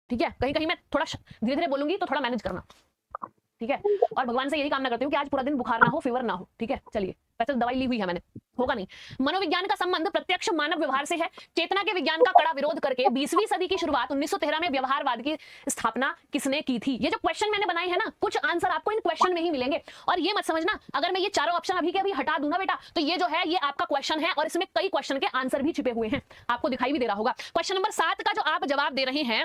ठीक है, कहीं कहीं मैं थोड़ा धीरे धीरे बोलूंगी तो थोड़ा मैनेज करना, ठीक है। और भगवान से यही कामना करती हूँ कि आज पूरा दिन बुखार ना हो, फीवर ना हो, ठीक है। चलिए, वैसे तो दवाई ली हुई है मैंने, होगा नहीं। मनोविज्ञान का संबंध प्रत्यक्ष मानव व्यवहार से है। चेतना के विज्ञान का कड़ा विरोध करके 20वीं सदी की शुरुआत 1913 में व्यवहारवाद की स्थापना किसने की थी? ये जो क्वेश्चन मैंने बनाए हैं ना, कुछ आंसर आपको इन क्वेश्चन में ही मिलेंगे। और ये मत समझना अगर मैं ये चारों ऑप्शन अभी के अभी हटा दूं ना बेटा, तो ये जो है ये आपका क्वेश्चन है और इसमें कई क्वेश्चन के आंसर भी छिपे हुए हैं, आपको दिखाई भी दे रहा होगा। क्वेश्चन नंबर 7 का जो आप जवाब दे रहे हैं,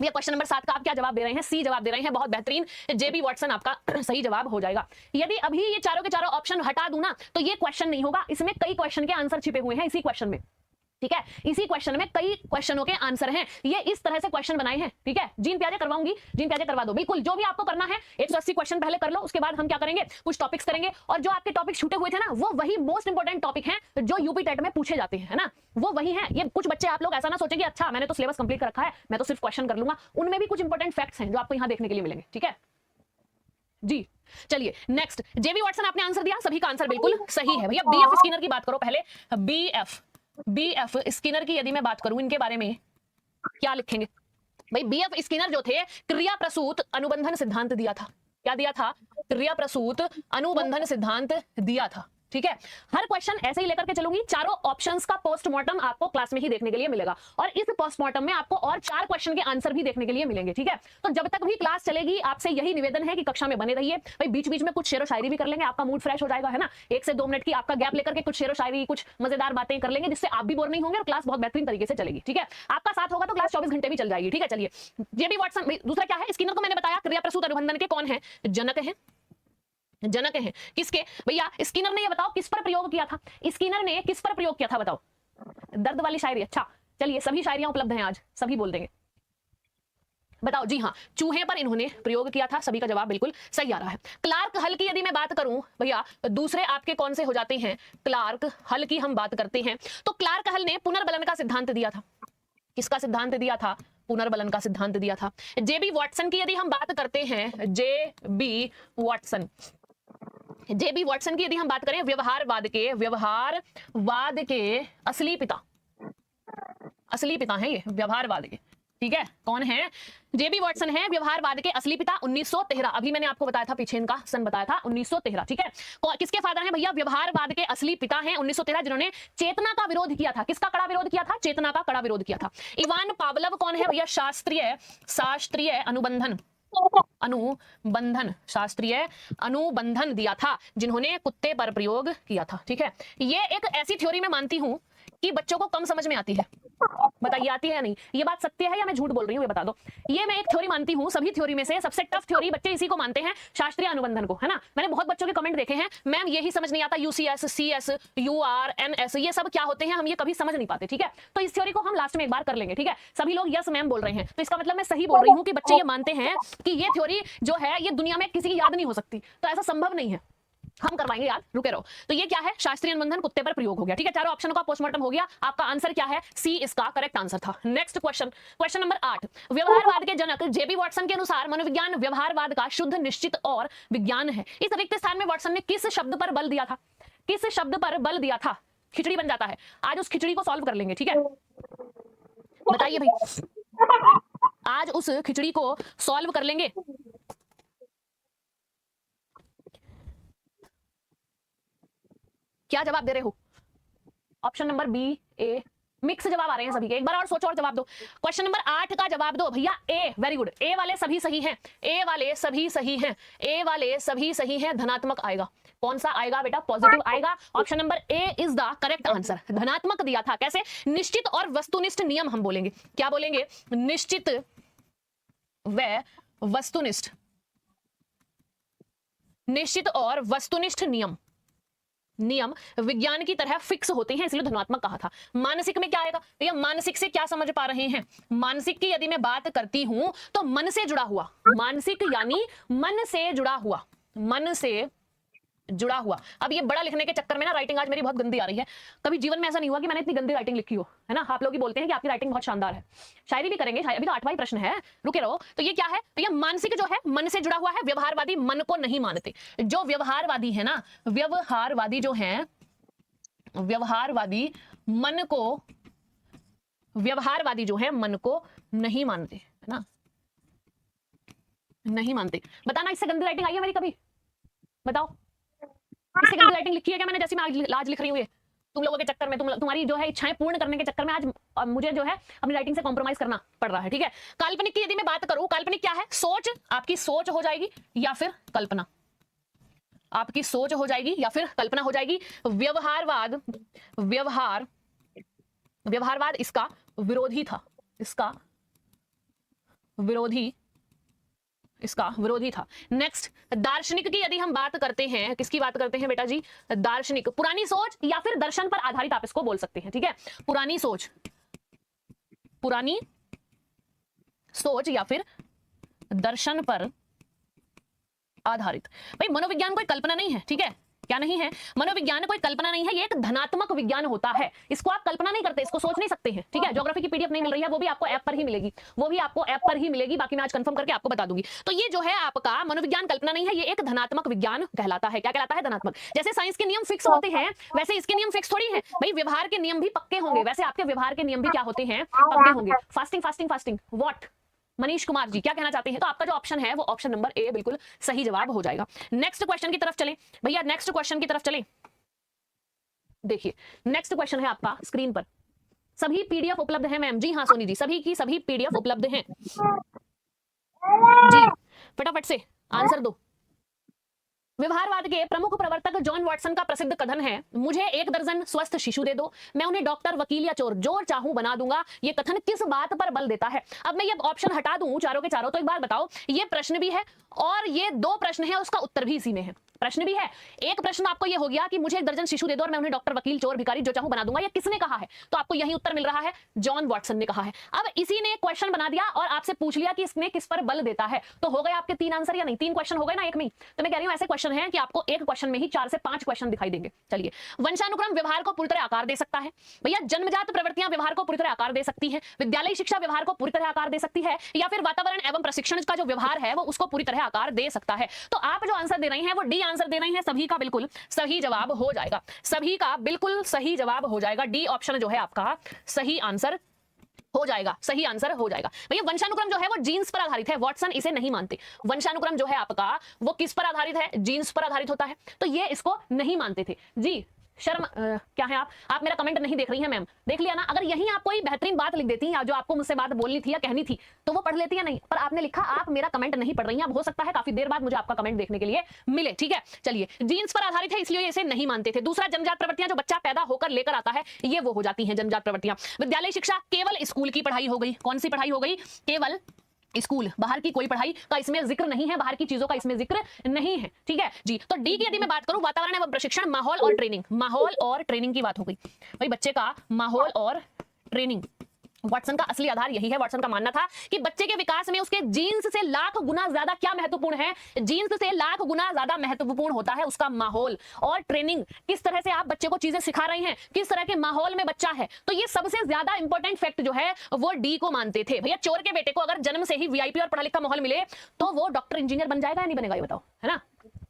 ये क्वेश्चन नंबर 7 का आप क्या जवाब दे रहे हैं? सी जवाब दे रहे हैं, बहुत बेहतरीन। जेबी वाटसन आपका सही जवाब हो जाएगा। यदि अभी ये चारों के चारों ऑप्शन हटा दूं ना, तो ये क्वेश्चन नहीं होगा, इसमें कई क्वेश्चन के आंसर छिपे हुए हैं इसी क्वेश्चन में, ठीक है। इसी क्वेश्चन में कई क्वेश्चनों के आंसर हैं, ये इस तरह से क्वेश्चन बनाए हैं, ठीक है। जीन प्याजे करवाऊंगी, जीन प्याजे करवा दो, बिल्कुल। जो भी आपको करना है 180 क्वेश्चन पहले कर लो, उसके बाद हम क्या करेंगे, कुछ टॉपिक्स करेंगे। और जो आपके टॉपिक छूटे हुए थे ना, वो वही मोस्ट इंपोर्टेंट टॉपिक हैं जो यूपी टेट में पूछे जाते हैं, है ना, वो वही है। ये कुछ बच्चे आप लोग ऐसा ना सोचें कि अच्छा मैंने तो सिलेबस कंप्लीट कर रखा है, मैं तो सिर्फ क्वेश्चन कर लूंगा, उनमें भी कुछ इंपोर्टेंट फैक्ट्स हैं जो आपको यहां देखने के लिए मिलेंगे, ठीक है जी। चलिए नेक्स्ट, जेबी वाटसन आपने आंसर दिया, सभी का आंसर बिल्कुल सही है भैया। बीएफ स्किनर की बात करो पहले। बीएफ स्किनर की यदि मैं बात करूं, इनके बारे में क्या लिखेंगे भाई? बीएफ स्किनर जो थे, क्रिया प्रसूत अनुबंधन सिद्धांत दिया था। क्या दिया था? क्रिया प्रसूत अनुबंधन सिद्धांत दिया था, ठीक है। हर क्वेश्चन ऐसे ही लेकर के चलूंगी, चारों ऑप्शंस का पोस्टमार्टम आपको क्लास में ही देखने के लिए मिलेगा, और इस पोस्टमार्टम में आपको और 4 क्वेश्चन के आंसर भी देखने के लिए मिलेंगे, ठीक है। तो जब तक भी क्लास चलेगी, आपसे यही निवेदन है कि कक्षा में बने रहिए भाई। बीच बीच में कुछ शेरो शायरी भी कर लेंगे, आपका मूड फ्रेश हो जाएगा, है ना। 1 से 2 मिनट की आपका गैप लेकर के कुछ शेरो शायरी, कुछ मजेदार बातें कर लेंगे, जिससे आप भी बोर नहीं होंगे और क्लास बहुत बेहतरीन तरीके से चलेगी, ठीक है। आपका साथ होगा तो क्लास 24 घंटे भी चल जाएगी, ठीक है। चलिए, जेबी वाटसन दूसरा क्या है? स्किनर को मैंने बताया क्रिया प्रसूत अनुबंधन के कौन है? जनक है, जनक हैं। किसके भैया? स्किनर ने। ये बताओ किस पर प्रयोग किया था? स्किनर ने किस पर प्रयोग किया था बताओ? दर्द वाली शायरी। अच्छा चलिए, सभी शायरियां उपलब्ध हैं आज, सभी बोल देंगे, बताओ। जी हाँ, चूहे पर इन्होंने प्रयोग किया था, सभी का जवाब बिल्कुल सही आ रहा है। क्लार्क हल की यदि मैं बात करूं भैया, दूसरे आपके कौन से हो जाते हैं? क्लार्क हल की हम बात करते हैं तो क्लार्क हल ने पुनर्बलन का सिद्धांत दिया था। किसका सिद्धांत दिया था? पुनर्बलन का सिद्धांत दिया था। जेबी वाटसन की यदि हम बात करते हैं, जेबी वाटसन, जेबी वाटसन की यदि हम बात करें, व्यवहारवाद के असली पिता हैं ये व्यवहारवाद के, ठीक है। कौन है? जेबी वाटसन है व्यवहारवाद के असली पिता। 1913, अभी मैंने आपको बताया था, पीछे इनका सन बताया था 1913, ठीक है। किसके फादर हैं भैया? व्यवहारवाद के असली पिता हैं 1913, जिन्होंने चेतना का विरोध किया था। किसका कड़ा विरोध किया था? चेतना का कड़ा विरोध किया था। इवान पावलव कौन है भैया? शास्त्रीय अनुबंधन दिया था, जिन्होंने कुत्ते पर प्रयोग किया था, ठीक है। ये एक ऐसी थ्योरी मैं मानती हूं कि बच्चों को कम समझ में आती है, बताइए आती है या नहीं? ये बात सत्य है या मैं झूठ बोल रही हूँ, ये बता दो। ये मैं एक थ्योरी मानती हूँ, सभी थ्योरी में से सबसे टफ थ्योरी बच्चे इसी को मानते हैं, शास्त्रीय अनुबंधन को, है ना। मैंने बहुत बच्चों के कमेंट देखे हैं, मैम यही समझ नहीं आता, यूसीएस, सीएस, यूआरएनएस, ये सब क्या होते हैं, हम ये कभी समझ नहीं पाते, ठीक है। तो इस थ्योरी को हम लास्ट में एक बार कर लेंगे, ठीक है। सभी लोग यस मैम बोल रहे हैं, तो इसका मतलब मैं सही बोल रही हूँ कि बच्चे ये मानते हैं कि ये थ्योरी जो है ये दुनिया में किसी की याद नहीं हो सकती, तो ऐसा संभव नहीं है, हम करवाएंगे यार, रुके रहो। तो ये क्या है? शास्त्रीय अनुबंधन कुत्ते पर प्रयोग हो गया, ठीक है। चारों ऑप्शन का पोस्टमार्टम हो गया, आपका आंसर क्या है? सी इसका करेक्ट आंसर था। नेक्स्ट क्वेश्चन, क्वेश्चन नंबर 8, व्यवहारवाद के जनक जेबी वाटसन के अनुसार मनोविज्ञान व्यवहारवाद का शुद्ध, निश्चित और विज्ञान है। इस रिक्त स्थान में वाटसन ने किस शब्द पर बल दिया था? किस शब्द पर बल दिया था? खिचड़ी बन जाता है, आज उस खिचड़ी को सॉल्व कर लेंगे, ठीक है। बताइए भाई, आज उस खिचड़ी को सॉल्व कर लेंगे। क्या जवाब दे रहे हो? ऑप्शन नंबर बी, ए, मिक्स जवाब आ रहे हैं सभी के, एक बार और सोचो और जवाब दो। क्वेश्चन नंबर 8 का जवाब दो भैया, ए। वेरी गुड, ए वाले सभी सही हैं, ए वाले सभी सही हैं, ए वाले सभी सही हैं। धनात्मक आएगा, कौन सा आएगा बेटा? पॉजिटिव आएगा। Option number A is the correct answer. धनात्मक दिया था, कैसे? निश्चित और वस्तुनिष्ठ नियम हम बोलेंगे, क्या बोलेंगे? निश्चित व वस्तुनिष्ठ, निश्चित और वस्तुनिष्ठ नियम विज्ञान की तरह फिक्स होते हैं, इसलिए धनात्मक कहा था। मानसिक में क्या आएगा भैया? मानसिक से क्या समझ पा रहे हैं? मानसिक की यदि मैं बात करती हूं तो मन से जुड़ा हुआ, मानसिक यानी मन से जुड़ा हुआ, मन से जुड़ा हुआ। अब ये बड़ा लिखने के चक्कर में ना राइटिंग आज मेरी बहुत गंदी आ रही है, कभी जीवन में ऐसा नहीं हुआ कि मैंने इतनी गंदी राइटिंग लिखी हो, है ना। आप लोग ही बोलते हैं कि आपकी राइटिंग बहुत शानदार है। शायरी भी करेंगे, अभी तो 8वां ही प्रश्न है, रुके रहो। तो ये क्या है? तो ये मानसिक जो है मन से जुड़ा हुआ है, व्यवहारवादी मन को नहीं मानते। जो व्यवहारवादी है ना, व्यवहारवादी जो है, व्यवहारवादी मन को, व्यवहारवादी जो है मन को नहीं मानते, है ना। नहीं मानते। बताना इससे गंदी राइटिंग आई है मेरी कभी? बताओ, इससे गंदी राइटिंग लिखी है क्या मैंने, जैसे मैं आज लिख रही हूँ ये? तुम लोगों के चक्कर में, तुम्हारी जो है इच्छाएं पूर्ण करने के चक्कर में आज मुझे जो है अपनी राइटिंग से कॉम्प्रोमाइज करना पड़ रहा है, ठीक है। काल्पनिक की यदि मैं बात करूं, काल्पनिक क्या है? सोच, आपकी सोच हो जाएगी या फिर कल्पना, आपकी सोच हो जाएगी या फिर कल्पना हो जाएगी। व्यवहारवाद, व्यवहारवाद इसका विरोधी था, इसका विरोधी था। नेक्स्ट, दार्शनिक की यदि हम बात करते हैं, किसकी बात करते हैं बेटा जी? दार्शनिक, पुरानी सोच या फिर दर्शन पर आधारित आप इसको बोल सकते हैं, ठीक है। पुरानी सोच या फिर दर्शन पर आधारित। भाई मनोविज्ञान कोई कल्पना नहीं है, ठीक है। क्या नहीं है? मनोविज्ञान कोई कल्पना नहीं है, ये एक धनात्मक विज्ञान होता है। इसको आप कल्पना नहीं करते, इसको सोच नहीं सकते हैं, ठीक है। ज्योग्राफी की पीडीएफ नहीं मिल रही है, वो भी आपको ऐप पर ही मिलेगी, बाकी मैं आज कंफर्म करके आपको बता दूंगी। तो ये जो है आपका मनोविज्ञान कल्पना नहीं है, ये एक धनात्मक विज्ञान कहलाता है। क्या कहलाता है? धनात्मक। जैसे साइंस के नियम फिक्स होते हैं, वैसे इसके नियम फिक्स थोड़ी है भाई। व्यवहार के नियम भी पक्के होंगे, वैसे आपके व्यवहार के नियम भी क्या होते हैं? पक्के होंगे। Fasting what? मनीष कुमार जी क्या कहना चाहते हैं? तो आपका जो ऑप्शन है वो ऑप्शन नंबर ए बिल्कुल सही जवाब हो जाएगा। नेक्स्ट क्वेश्चन की तरफ चलें भैया, नेक्स्ट क्वेश्चन की तरफ चलें। देखिए नेक्स्ट क्वेश्चन है आपका स्क्रीन पर। सभी पीडीएफ उपलब्ध है मैम? जी हाँ सोनी जी, सभी की सभी पीडीएफ उपलब्ध हैं जी। फटाफट से आंसर दो। व्यवहारवाद के प्रमुख प्रवर्तक जॉन वॉटसन का प्रसिद्ध कथन है, मुझे 1 दर्जन स्वस्थ शिशु दे दो, मैं उन्हें डॉक्टर, वकील या चोर जो चाहूं बना दूंगा। ये कथन किस बात पर बल देता है? अब मैं ये ऑप्शन हटा दूं चारों के चारों, तो एक बार बताओ, ये प्रश्न भी है और ये 2 प्रश्न है, उसका उत्तर भी इसी में है। प्रश्न भी है, एक प्रश्न आपको ये हो गया कि मुझे 1 दर्जन शिशु दे दो और मैं उन्हें डॉक्टर, वकील, चोर, भिखारी जो चाहूं बना दूंगा। ये किसने कहा है? तो आपको यही उत्तर मिल रहा है, जॉन वॉटसन ने कहा है। अब इसी ने क्वेश्चन बना दिया और आपसे पूछ लिया कि इसने किस पर बल देता है। तो हो गए आपके 3 आंसर या नहीं? 3 क्वेश्चन हो गए ना एक में। तो मैं कह रही हूं ऐसे क्वेश्चन है कि आपको एक क्वेश्चन में ही 4 से 5 क्वेश्चन दिखाई देंगे। चलिए, वंशानुक्रम व्यवहार को पूरी तरह आकार दे सकता है भैया। जन्मजात प्रवृत्तियां व्यवहार को पूरी तरह आकार दे सकती है। विद्यालय शिक्षा व्यवहार को पूरी तरह आकार दे सकती है, या फिर वातावरण एवं प्रशिक्षण का जो व्यवहार है वो उसको पूरी तरह आकार दे सकता है। तो आप जो आंसर दे रही हैं वो डी आंसर दे रही हैं। सभी का बिल्कुल सही जवाब हो जाएगा, सभी का बिल्कुल सही जवाब हो जाएगा। डी ऑप्शन जो है आपका सही आंसर हो जाएगा, सही आंसर हो जाएगा भैया। वंशानुक्रम जो है वो जीन्स पर आधारित है, वॉटसन इसे नहीं मानते। वंशानुक्रम जो है आपका वो किस पर आधारित है? जीन्स पर आधारित होता है, तो ये इसको नहीं मानते थे जी। शर्म क्या है आप मेरा कमेंट नहीं देख रही हैं मैम? देख लिया ना। अगर यहीं आप कोई बेहतरीन बात लिख देती या जो आपको मुझसे बात बोलनी थी या कहनी थी तो वो पढ़ लेती या नहीं, पर आपने लिखा आप मेरा कमेंट नहीं पढ़ रही हैं। अब हो सकता है काफी देर बाद मुझे आपका कमेंट देखने के लिए मिले, ठीक है। चलिए, जीन्स पर आधारित है इसलिए इसे नहीं मानते थे। दूसरा, जन्मजात प्रवृत्तियां जो बच्चा पैदा होकर लेकर आता है ये वो हो जाती हैं जन्मजात प्रवृत्तियां। विद्यालय शिक्षा केवल स्कूल की पढ़ाई हो गई। कौन सी पढ़ाई हो गई? केवल स्कूल, बाहर की कोई पढ़ाई का इसमें जिक्र नहीं है, बाहर की चीजों का इसमें जिक्र नहीं है, ठीक है जी। तो डी की यदि मैं बात करूं, वातावरण एवं प्रशिक्षण, माहौल और ट्रेनिंग, माहौल और ट्रेनिंग की बात हो गई भाई। बच्चे का माहौल और ट्रेनिंग, वाटसन का असली आधार यही है। वाटसन का मानना था कि बच्चे के विकास में उसके जीन्स से लाख गुना ज्यादा क्या महत्वपूर्ण है? जीन्स से लाख गुना ज्यादा महत्वपूर्ण होता है उसका माहौल और ट्रेनिंग। किस तरह से आप बच्चे को चीजें सिखा रही हैं, किस तरह के माहौल में बच्चा है, तो ये सबसे ज्यादा इंपॉर्टेंट फैक्ट जो है वो डी को मानते थे भैया। चोर के बेटे को अगर जन्म से ही वीआईपी और पढ़ा लिखा माहौल मिले तो वो डॉक्टर, इंजीनियर बन जाएगा या नहीं बनेगा? ये बताओ, है ना?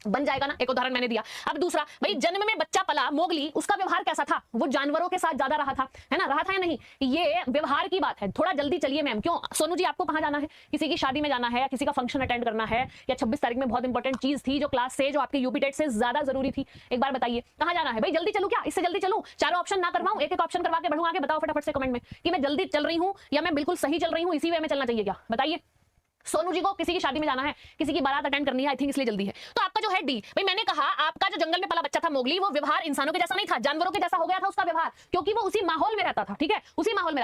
बन जाएगा ना। एक उदाहरण मैंने दिया। अब दूसरा, भाई जन्म में बच्चा पला मोगली, उसका व्यवहार कैसा था? वो जानवरों के साथ ज्यादा रहा था, है ना? रहा था या नहीं? ये व्यवहार की बात है। थोड़ा जल्दी चलिए मैम। क्यों सोनू जी, आपको कहाँ जाना है? किसी की शादी में जाना है, किसी का फंक्शन अटेंड करना है, या 26 तारीख में बहुत इंपॉर्टेंट चीज थी जो क्लास से, जो आपके यूपी टेट से ज्यादा जरूरी थी? एक बार बताइए कहाँ जाना है भाई? जल्दी चलूं क्या? इससे जल्दी चलूं? चारों ऑप्शन ना करवाऊं, एक एक ऑप्शन करवा के बढ़ूं आगे? बताओ फटाफट से कमेंट में कि मैं जल्दी चल रही हूं या मैं बिल्कुल सही चल रही हूं, इसी वे में चलना चाहिए क्या? बताइए। सोनू जी को किसी की शादी में जाना है, किसी की बारात अटेंड करनी है, आई थिंक इसलिए जल्दी है। तो आपका जो है डी। भाई मैंने कहा आपका जो जंगल में पला बच्चा था मोगली, वो व्यवहार इंसानों के जैसा नहीं था, जानवरों के जैसा हो गया था उसका व्यवहार, क्योंकि वो उसी माहौल में रहता था, ठीक है? उसी माहौल में रहता